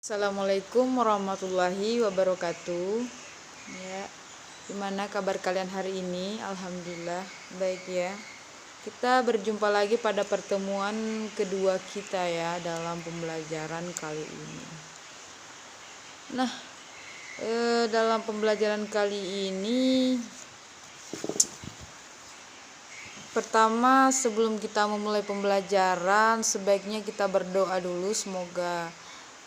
Assalamualaikum warahmatullahi wabarakatuh. Ya, gimana kabar kalian hari ini? Alhamdulillah baik ya. Kita berjumpa lagi pada pertemuan kedua kita ya dalam pembelajaran kali ini. Nah, dalam pembelajaran kali ini, pertama sebelum kita memulai pembelajaran, sebaiknya kita berdoa dulu semoga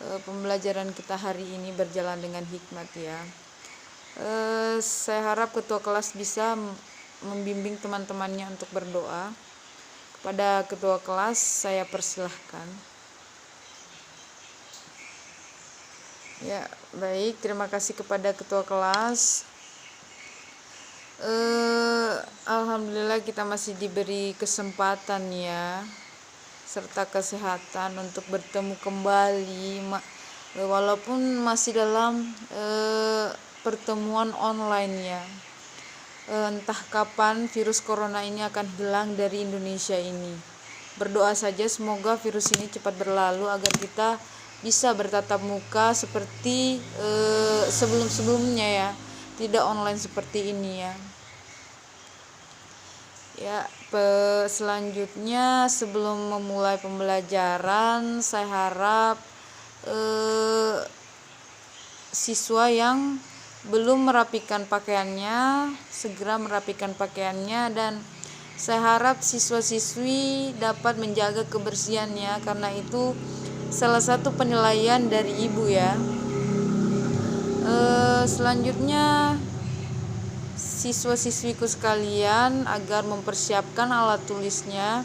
pembelajaran kita hari ini berjalan dengan hikmat ya. Saya harap ketua kelas bisa membimbing teman-temannya untuk berdoa. Kepada ketua kelas saya persilahkan. Ya, baik, terima kasih kepada ketua kelas. Alhamdulillah kita masih diberi kesempatan ya serta kesehatan untuk bertemu kembali walaupun masih dalam pertemuan online ya. Entah kapan virus corona ini akan hilang dari Indonesia ini. Berdoa saja semoga virus ini cepat berlalu agar kita bisa bertatap muka seperti sebelum-sebelumnya ya, tidak online seperti ini ya. Ya, selanjutnya sebelum memulai pembelajaran, saya harap siswa yang belum merapikan pakaiannya segera merapikan pakaiannya, dan saya harap siswa-siswi dapat menjaga kebersihannya karena itu salah satu penilaian dari ibu ya. Selanjutnya siswa-siswiku sekalian agar mempersiapkan alat tulisnya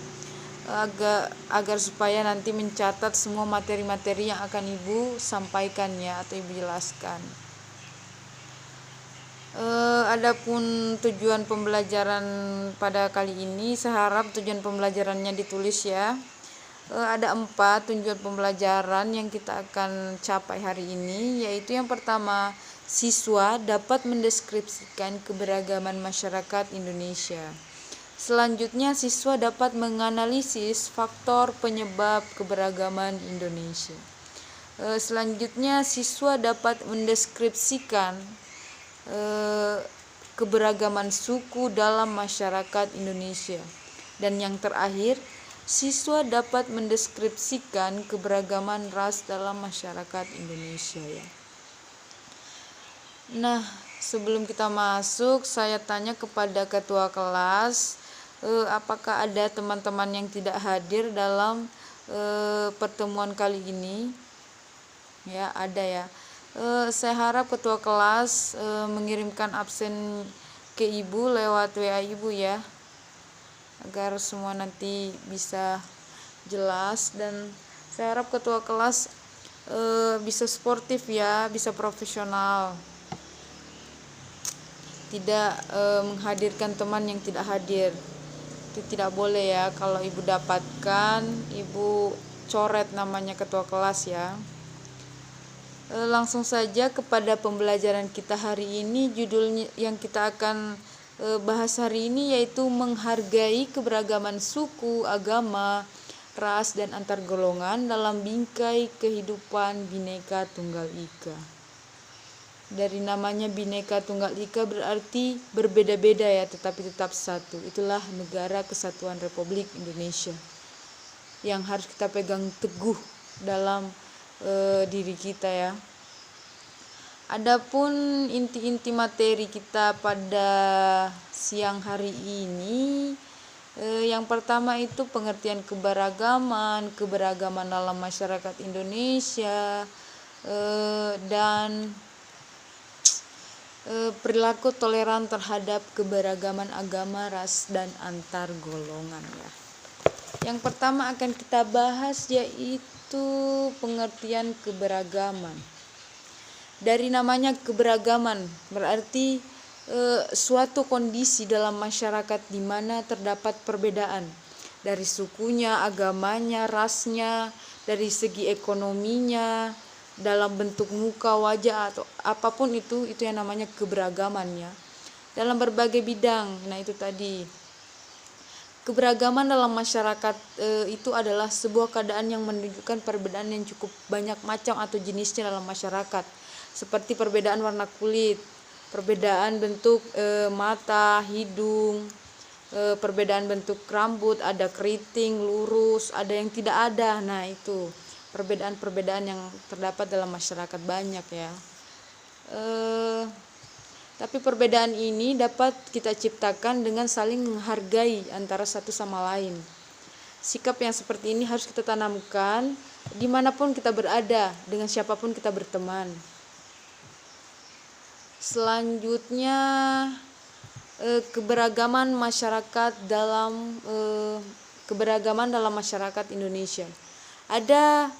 agar supaya nanti mencatat semua materi-materi yang akan ibu sampaikan ya atau ibu jelaskan. Adapun tujuan pembelajaran pada kali ini, saya harap tujuan pembelajarannya ditulis ya. Ada 4 tujuan pembelajaran yang kita akan capai hari ini, yaitu yang pertama, siswa dapat mendeskripsikan keberagaman masyarakat Indonesia. Selanjutnya, siswa dapat menganalisis faktor penyebab keberagaman Indonesia. Selanjutnya, siswa dapat mendeskripsikan keberagaman suku dalam masyarakat Indonesia. Dan yang terakhir, siswa dapat mendeskripsikan keberagaman ras dalam masyarakat Indonesia ya. Nah, sebelum kita masuk, saya tanya kepada ketua kelas, apakah ada teman-teman yang tidak hadir dalam pertemuan kali ini? Ya, ada ya. Saya harap ketua kelas mengirimkan absen ke ibu lewat WA ibu ya, agar semua nanti bisa jelas, dan saya harap ketua kelas bisa sportif ya, bisa profesional, tidak menghadirkan teman yang tidak hadir. Itu tidak boleh ya. Kalau ibu dapatkan, ibu coret namanya ketua kelas ya. Langsung saja kepada pembelajaran kita hari ini. Judulnya yang kita akan bahas hari ini yaitu menghargai keberagaman suku, agama, ras, dan antar golongan dalam bingkai kehidupan Bhinneka Tunggal Ika. Dari namanya Bhinneka Tunggal Ika berarti berbeda-beda ya, tetapi tetap satu. Itulah Negara Kesatuan Republik Indonesia yang harus kita pegang teguh dalam diri kita ya. Adapun inti-inti materi kita pada siang hari ini, yang pertama itu pengertian keberagaman dalam masyarakat Indonesia, dan perilaku toleran terhadap keberagaman agama, ras, dan antar golongan ya. Yang pertama akan kita bahas yaitu pengertian keberagaman. Dari namanya keberagaman berarti suatu kondisi dalam masyarakat di mana terdapat perbedaan dari sukunya, agamanya, rasnya, dari segi ekonominya, dalam bentuk muka, wajah, atau apapun itu yang namanya keberagaman ya, dalam berbagai bidang. Nah itu tadi. Keberagaman dalam masyarakat itu adalah sebuah keadaan yang menunjukkan perbedaan yang cukup banyak macam atau jenisnya dalam masyarakat, seperti perbedaan warna kulit, perbedaan bentuk mata, hidung, perbedaan bentuk rambut, ada keriting, lurus, ada yang tidak ada. Nah, itu perbedaan-perbedaan yang terdapat dalam masyarakat banyak ya. Tapi perbedaan ini dapat kita ciptakan dengan saling menghargai antara satu sama lain. Sikap yang seperti ini harus kita tanamkan dimanapun kita berada, dengan siapapun kita berteman. Selanjutnya, keberagaman dalam masyarakat Indonesia. Ada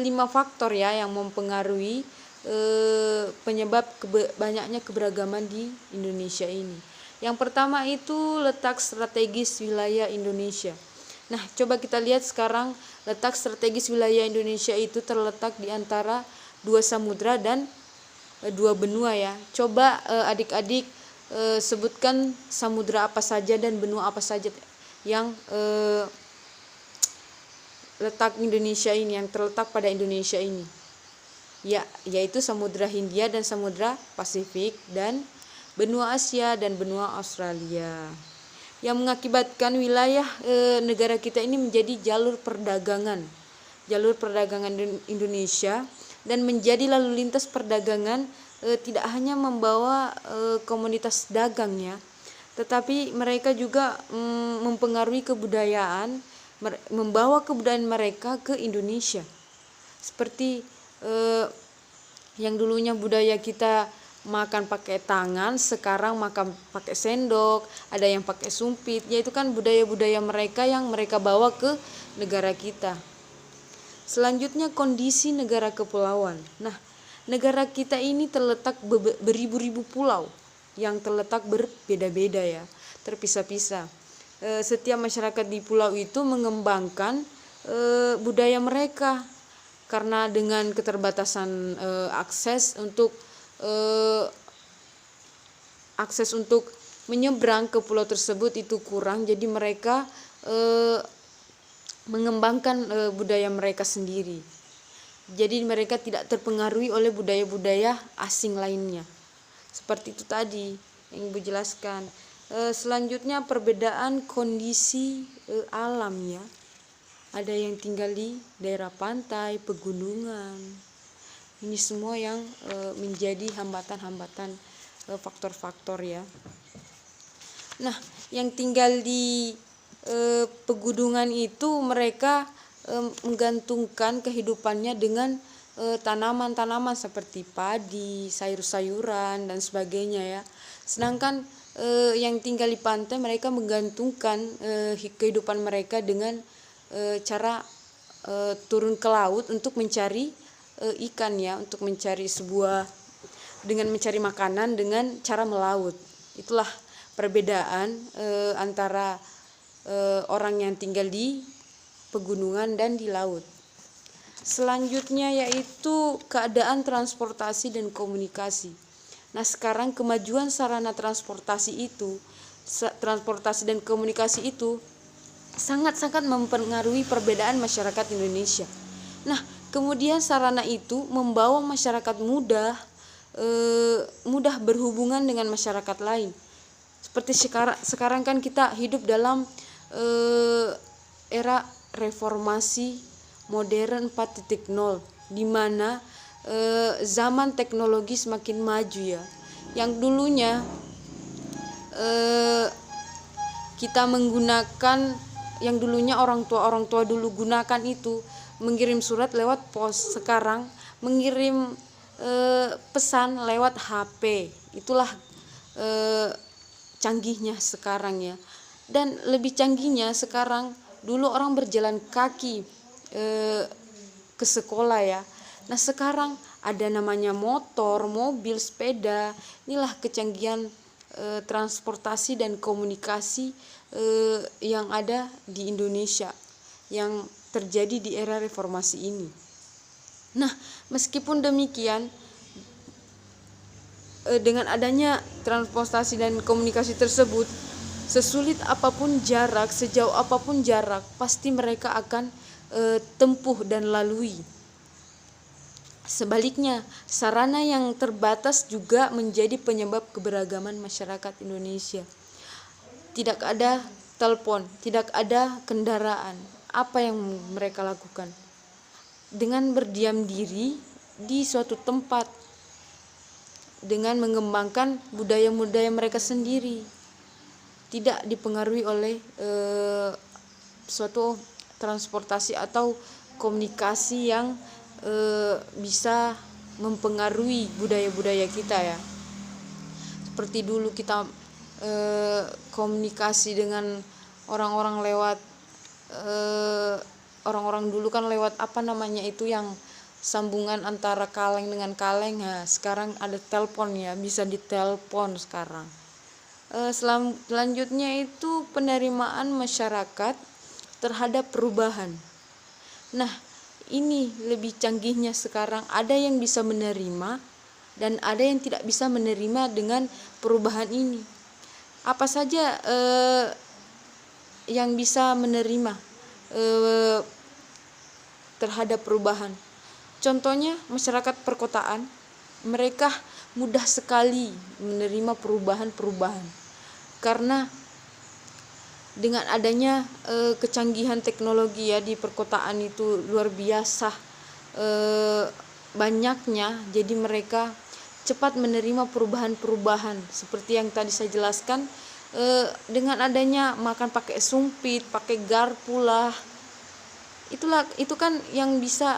5 faktor ya yang mempengaruhi penyebab banyaknya keberagaman di Indonesia ini. Yang pertama itu letak strategis wilayah Indonesia. Nah, coba kita lihat sekarang, letak strategis wilayah Indonesia itu terletak di antara 2 samudra dan 2 benua ya. Coba adik-adik sebutkan samudra apa saja dan benua apa saja yang letak Indonesia ini, yang terletak pada Indonesia ini. Ya, yaitu Samudra Hindia dan Samudra Pasifik, dan benua Asia dan benua Australia, yang mengakibatkan wilayah negara kita ini menjadi jalur perdagangan Indonesia, dan menjadi lalu lintas perdagangan tidak hanya membawa komunitas dagangnya, tetapi mereka juga mempengaruhi kebudayaan, membawa kebudayaan mereka ke Indonesia. Seperti yang dulunya budaya kita makan pakai tangan, sekarang makan pakai sendok, ada yang pakai sumpit, yaitu kan budaya-budaya mereka yang mereka bawa ke negara kita. Selanjutnya, kondisi negara kepulauan. Nah, negara kita ini terletak beribu-ribu pulau yang terletak berbeda-beda ya, terpisah-pisah. Setiap masyarakat di pulau itu mengembangkan budaya mereka, karena dengan keterbatasan akses untuk menyeberang ke pulau tersebut itu kurang, jadi mereka mengembangkan budaya mereka sendiri. Jadi mereka tidak terpengaruhi oleh budaya-budaya asing lainnya. Seperti itu tadi yang Ibu jelaskan. Selanjutnya, perbedaan kondisi alam ya. Ada yang tinggal di daerah pantai, pegunungan. Ini semua yang menjadi hambatan-hambatan, faktor-faktor ya. Nah, yang tinggal di pegunungan itu mereka menggantungkan kehidupannya dengan tanaman-tanaman seperti padi, sayur-sayuran dan sebagainya ya. Sedangkan yang tinggal di pantai, mereka menggantungkan kehidupan mereka dengan cara turun ke laut untuk mencari ikan ya, untuk mencari dengan mencari makanan dengan cara melaut. Itulah perbedaan antara orang yang tinggal di pegunungan dan di laut. Selanjutnya yaitu keadaan transportasi dan komunikasi. Nah, sekarang kemajuan sarana transportasi dan komunikasi itu sangat-sangat mempengaruhi perbedaan masyarakat Indonesia. Nah, kemudian sarana itu membawa masyarakat mudah berhubungan dengan masyarakat lain. Seperti sekarang kan kita hidup dalam era reformasi modern 4.0, di mana zaman teknologi semakin maju ya. Yang dulunya kita menggunakan, yang dulunya orang tua dulu gunakan itu mengirim surat lewat pos, sekarang mengirim pesan lewat HP. Itulah canggihnya sekarang ya. Dan lebih canggihnya sekarang, dulu orang berjalan kaki ke sekolah ya. Nah, sekarang ada namanya motor, mobil, sepeda. Inilah kecanggihan transportasi dan komunikasi yang ada di Indonesia, yang terjadi di era reformasi ini. Nah, meskipun demikian, dengan adanya transportasi dan komunikasi tersebut, Sesulit apapun jarak, sejauh apapun jarak, pasti mereka akan tempuh dan lalui. Sebaliknya, sarana yang terbatas juga menjadi penyebab keberagaman masyarakat Indonesia. Tidak ada telepon, tidak ada kendaraan. Apa yang mereka lakukan? Dengan berdiam diri di suatu tempat, dengan mengembangkan budaya-budaya mereka sendiri, tidak dipengaruhi oleh suatu transportasi atau komunikasi yang bisa mempengaruhi budaya-budaya kita ya. Seperti dulu kita komunikasi dengan orang-orang lewat orang-orang dulu kan lewat apa namanya itu yang sambungan antara kaleng dengan kaleng. Nah, sekarang ada telepon ya, bisa ditelepon sekarang. Selanjutnya itu penerimaan masyarakat terhadap perubahan. Nah, ini lebih canggihnya sekarang, ada yang bisa menerima dan ada yang tidak bisa menerima dengan perubahan ini. Apa saja yang bisa menerima terhadap perubahan? Contohnya masyarakat perkotaan, mereka mudah sekali menerima perubahan-perubahan karena dengan adanya kecanggihan teknologi ya di perkotaan itu luar biasa banyaknya, jadi mereka cepat menerima perubahan-perubahan seperti yang tadi saya jelaskan. Dengan adanya makan pakai sumpit, pakai garpu lah, itu kan yang bisa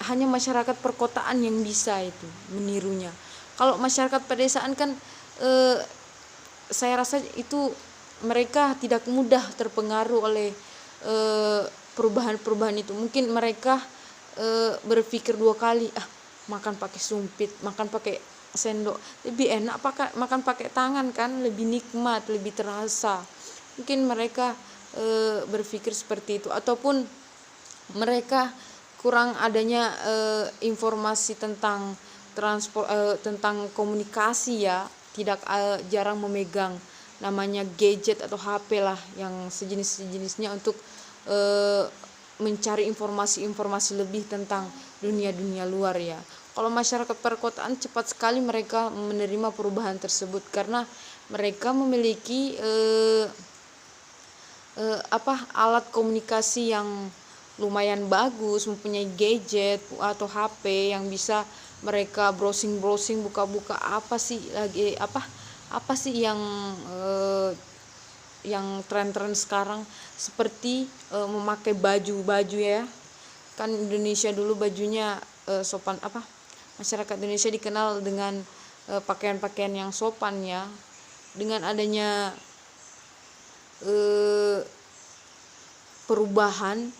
hanya masyarakat perkotaan yang bisa itu menirunya. Kalau masyarakat pedesaan kan saya rasa itu mereka tidak mudah terpengaruh oleh perubahan-perubahan itu. Mungkin mereka berpikir dua kali, makan pakai sumpit, makan pakai sendok, lebih enak makan pakai tangan kan, lebih nikmat, lebih terasa. Mungkin mereka berpikir seperti itu, ataupun mereka kurang adanya informasi tentang tentang komunikasi ya, tidak jarang memegang namanya gadget atau HP lah yang sejenisnya untuk mencari informasi-informasi lebih tentang dunia-dunia luar ya. Kalau masyarakat perkotaan cepat sekali mereka menerima perubahan tersebut karena mereka memiliki alat komunikasi yang lumayan bagus, mempunyai gadget atau HP yang bisa mereka browsing, buka-buka apa sih yang tren-tren sekarang, seperti memakai baju ya. Kan Indonesia dulu bajunya sopan, masyarakat Indonesia dikenal dengan pakaian-pakaian yang sopan ya. Dengan adanya perubahan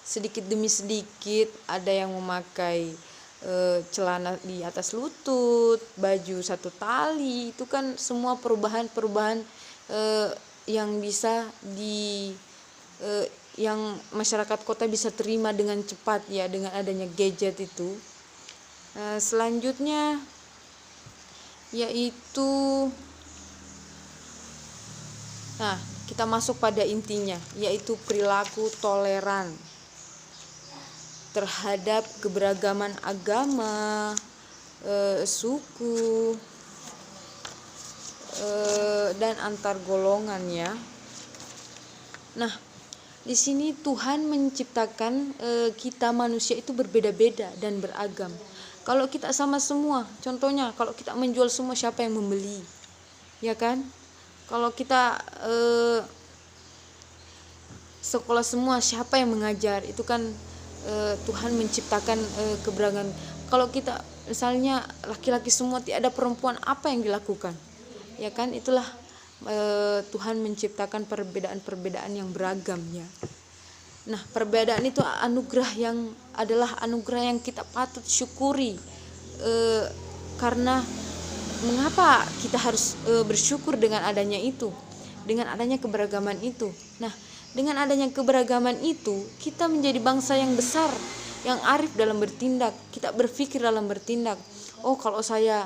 sedikit demi sedikit, ada yang memakai celana di atas lutut, baju satu tali, itu kan semua perubahan-perubahan yang bisa yang masyarakat kota bisa terima dengan cepat ya dengan adanya gadget itu. Selanjutnya yaitu kita masuk pada intinya, yaitu perilaku toleran terhadap keberagaman agama, suku, dan antar golongan ya. Nah, di sini Tuhan menciptakan kita manusia itu berbeda-beda dan beragam. Kalau kita sama semua, contohnya kalau kita menjual semua, siapa yang membeli? Ya kan? Kalau kita sekolah semua, siapa yang mengajar? Itu kan Tuhan menciptakan keberagaman. Kalau kita misalnya laki-laki semua, tidak ada perempuan, apa yang dilakukan? Ya kan, itulah Tuhan menciptakan perbedaan-perbedaan yang beragam ya. Nah, perbedaan itu adalah anugerah yang kita patut syukuri. Karena mengapa kita harus bersyukur dengan adanya itu, dengan adanya keberagaman itu. Nah, dengan adanya keberagaman itu, kita menjadi bangsa yang besar, yang arif dalam bertindak. Kita berpikir dalam bertindak. Oh, kalau saya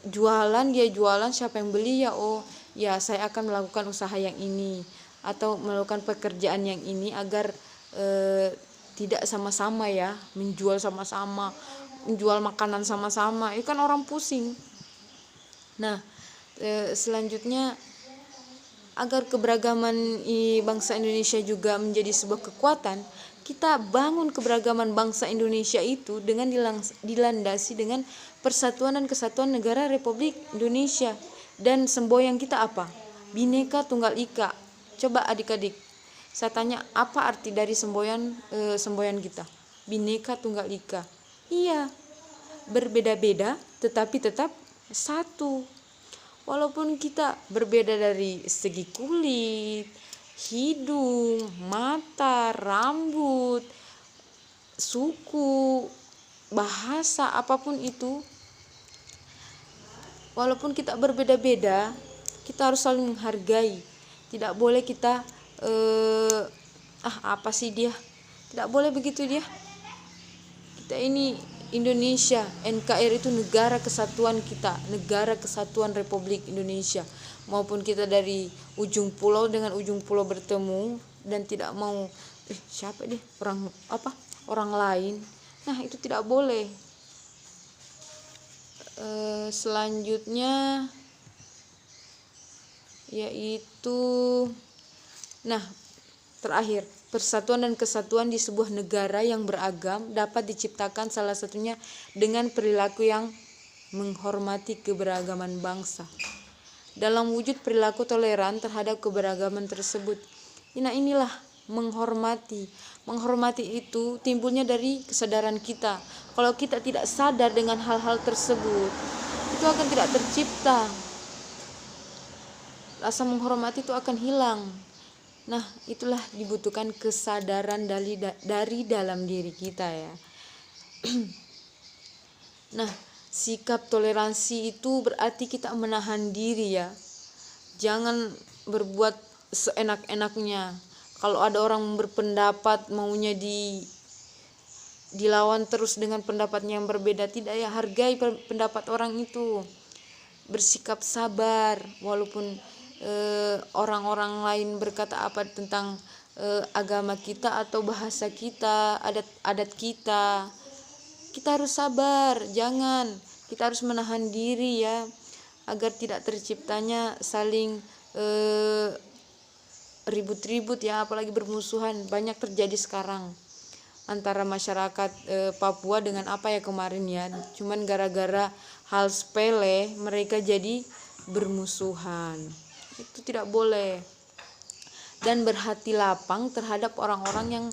jualan, dia jualan, siapa yang beli ya? Oh, ya saya akan melakukan usaha yang ini atau melakukan pekerjaan yang ini agar tidak sama-sama ya, menjual sama-sama, menjual makanan sama-sama, itu kan orang pusing. Nah, selanjutnya agar keberagaman bangsa Indonesia juga menjadi sebuah kekuatan, kita bangun keberagaman bangsa Indonesia itu dengan dilandasi dengan persatuan dan kesatuan negara Republik Indonesia. Dan semboyan kita apa? Bhinneka Tunggal Ika. Coba adik-adik, saya tanya, apa arti dari semboyan kita? Bhinneka Tunggal Ika. Iya, berbeda-beda tetapi tetap satu. Walaupun kita berbeda dari segi kulit, hidung, mata, rambut, suku, bahasa, apapun itu, walaupun kita berbeda-beda, kita harus saling menghargai. Tidak boleh kita apa sih dia? Tidak boleh begitu dia. Kita ini Indonesia, NKRI itu negara kesatuan kita, negara kesatuan Republik Indonesia. Maupun kita dari ujung pulau dengan ujung pulau bertemu dan tidak mau siapa dia? Orang lain. Nah, itu tidak boleh. Selanjutnya yaitu terakhir, persatuan dan kesatuan di sebuah negara yang beragam dapat diciptakan salah satunya dengan perilaku yang menghormati keberagaman bangsa. Dalam wujud perilaku toleran terhadap keberagaman tersebut. Nah, inilah menghormati. Menghormati itu timbulnya dari kesadaran kita. Kalau kita tidak sadar dengan hal-hal tersebut, itu akan tidak tercipta. Rasa menghormati itu akan hilang. Nah, itulah dibutuhkan kesadaran dari dalam diri kita ya. Nah, sikap toleransi itu berarti kita menahan diri ya. Jangan berbuat seenak-enaknya. Kalau ada orang berpendapat maunya dilawan terus dengan pendapatnya yang berbeda, tidak ya, hargai pendapat orang itu. Bersikap sabar walaupun orang-orang lain berkata apa tentang agama kita atau bahasa kita, adat kita. Kita harus sabar, kita harus menahan diri ya, agar tidak terciptanya saling ribut-ribut ya, apalagi bermusuhan. Banyak terjadi sekarang antara masyarakat Papua dengan apa ya kemarin ya, cuman gara-gara hal sepele mereka jadi bermusuhan. Itu tidak boleh. Dan berhati lapang terhadap orang-orang yang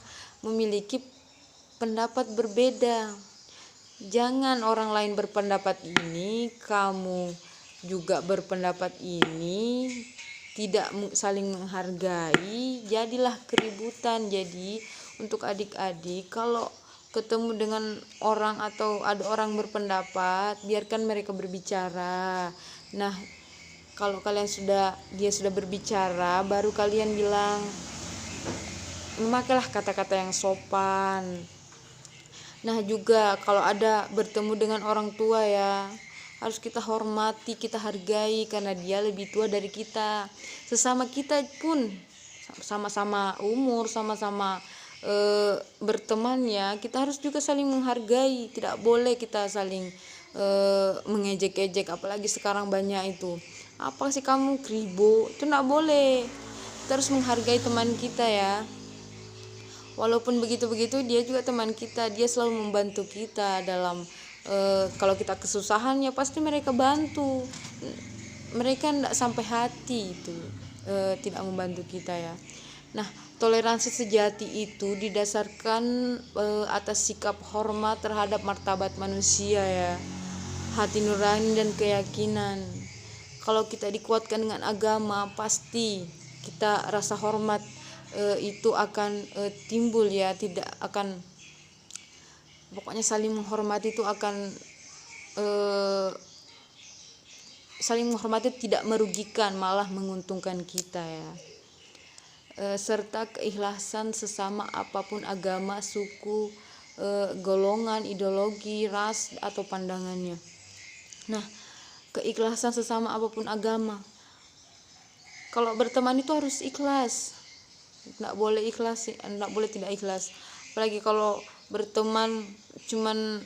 memiliki pendapat berbeda. Jangan orang lain berpendapat ini, kamu juga berpendapat ini, tidak saling menghargai, jadilah keributan. Jadi untuk adik-adik, kalau ketemu dengan orang atau ada orang berpendapat, biarkan mereka berbicara. Nah, kalau dia sudah berbicara, baru kalian bilang, memakailah kata-kata yang sopan. Nah, juga kalau ada bertemu dengan orang tua ya, harus kita hormati, kita hargai karena dia lebih tua dari kita. Sesama kita pun sama-sama umur, sama-sama berteman ya, kita harus juga saling menghargai. Tidak boleh kita saling mengejek-ejek, apalagi sekarang banyak itu. Apa sih kamu kribo? Itu tidak boleh. Kita harus menghargai teman kita ya. Walaupun begitu-begitu dia juga teman kita, dia selalu membantu kita dalam kalau kita kesusahan ya pasti mereka bantu. Mereka tidak sampai hati itu tidak membantu kita ya. Nah, toleransi sejati itu didasarkan atas sikap hormat terhadap martabat manusia ya, hati nurani dan keyakinan. Kalau kita dikuatkan dengan agama, pasti kita rasa hormat itu akan timbul ya, tidak akan, pokoknya saling menghormati itu akan saling menghormati tidak merugikan, malah menguntungkan kita ya. Serta keikhlasan sesama apapun agama, suku, golongan, ideologi, ras atau pandangannya. Nah, keikhlasan sesama apapun agama. Kalau berteman itu harus ikhlas, nggak boleh ikhlas, nggak boleh tidak ikhlas. Apalagi kalau berteman cuman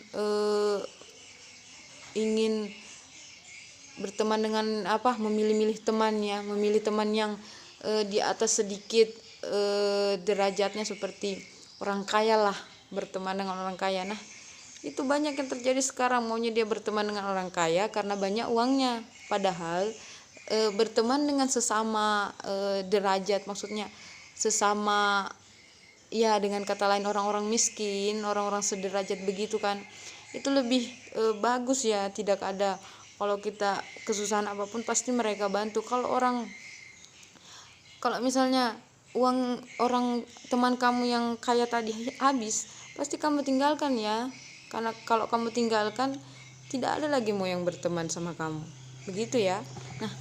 ingin berteman dengan memilih-milih temannya, memilih teman yang di atas sedikit derajatnya, seperti orang kaya lah, berteman dengan orang kaya. Nah, itu banyak yang terjadi sekarang, maunya dia berteman dengan orang kaya karena banyak uangnya, padahal berteman dengan sesama derajat, maksudnya sesama, ya dengan kata lain orang-orang miskin, orang-orang sederajat begitu kan, itu lebih bagus ya. Tidak ada, kalau kita kesusahan apapun pasti mereka bantu. Kalau misalnya uang orang teman kamu yang kaya tadi habis, pasti kamu tinggalkan ya, karena kalau kamu tinggalkan tidak ada lagi mau yang berteman sama kamu, begitu ya. Nah,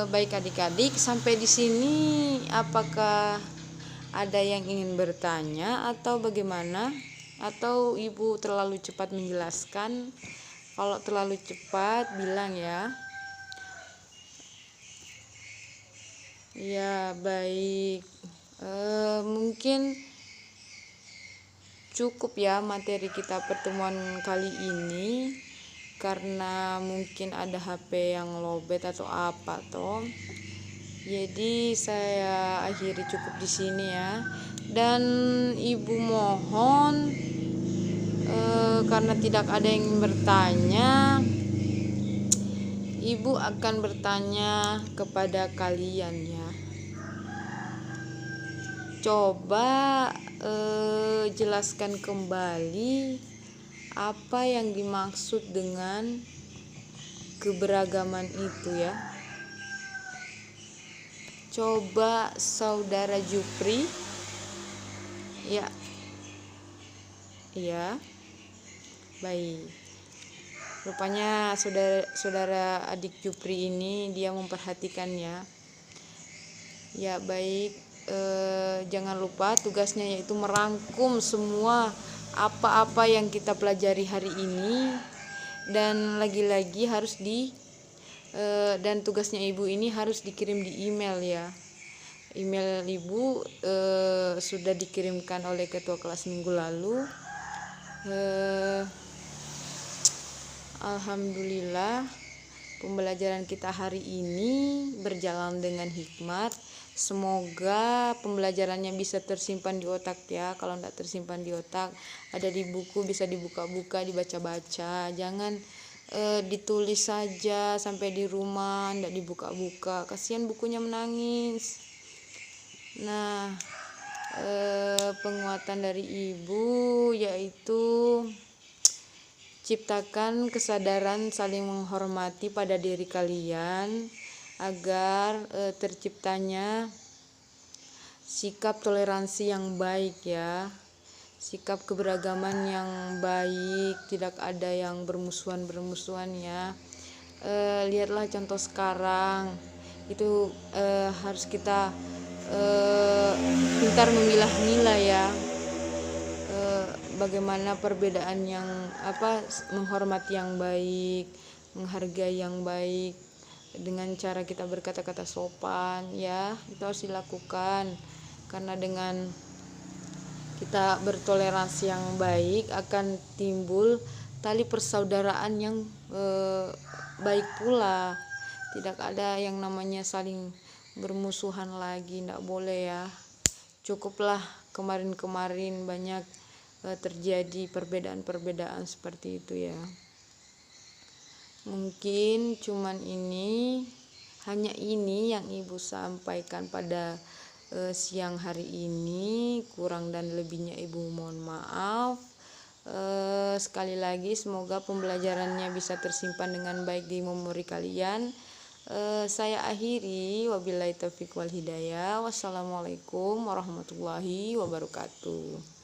baik adik-adik, sampai di sini apakah ada yang ingin bertanya atau bagaimana? Atau ibu terlalu cepat menjelaskan? Kalau terlalu cepat bilang ya. Ya, baik. Mungkin cukup ya materi kita pertemuan kali ini, karena mungkin ada HP yang lowbat atau apa toh. Jadi saya akhiri cukup di sini ya. Dan ibu mohon, karena tidak ada yang bertanya, ibu akan bertanya kepada kalian ya. Coba jelaskan kembali apa yang dimaksud dengan keberagaman itu ya. Coba saudara Jupri. Ya. Iya. Baik. Rupanya saudara adik Jupri ini dia memperhatikan ya. Ya, baik. Jangan lupa tugasnya yaitu merangkum semua apa-apa yang kita pelajari hari ini, dan lagi-lagi harus dan tugasnya ibu ini harus dikirim di email ya. Email ibu sudah dikirimkan oleh ketua kelas minggu lalu. Alhamdulillah, pembelajaran kita hari ini berjalan dengan hikmat. Semoga pembelajarannya bisa tersimpan di otak ya. Kalau tidak tersimpan di otak, ada di buku, bisa dibuka-buka, dibaca-baca. Jangan ditulis saja sampai di rumah tidak dibuka-buka, kasihan bukunya menangis. Nah, penguatan dari ibu yaitu ciptakan kesadaran saling menghormati pada diri kalian, agar terciptanya sikap toleransi yang baik ya, sikap keberagaman yang baik, tidak ada yang bermusuhan ya. Lihatlah contoh sekarang itu, harus kita pintar memilah-milah ya, bagaimana perbedaan yang menghormati yang baik, menghargai yang baik dengan cara kita berkata-kata sopan ya. Itu harus dilakukan, karena dengan kita bertoleransi yang baik akan timbul tali persaudaraan yang baik pula. Tidak ada yang namanya saling bermusuhan lagi, tidak boleh ya. Cukuplah kemarin-kemarin banyak terjadi perbedaan-perbedaan seperti itu ya. Mungkin hanya ini yang ibu sampaikan pada siang hari ini. Kurang dan lebihnya ibu mohon maaf. Sekali lagi semoga pembelajarannya bisa tersimpan dengan baik di memori kalian. Saya akhiri, wabillahi taufiq wal hidayah. Wassalamualaikum warahmatullahi wabarakatuh.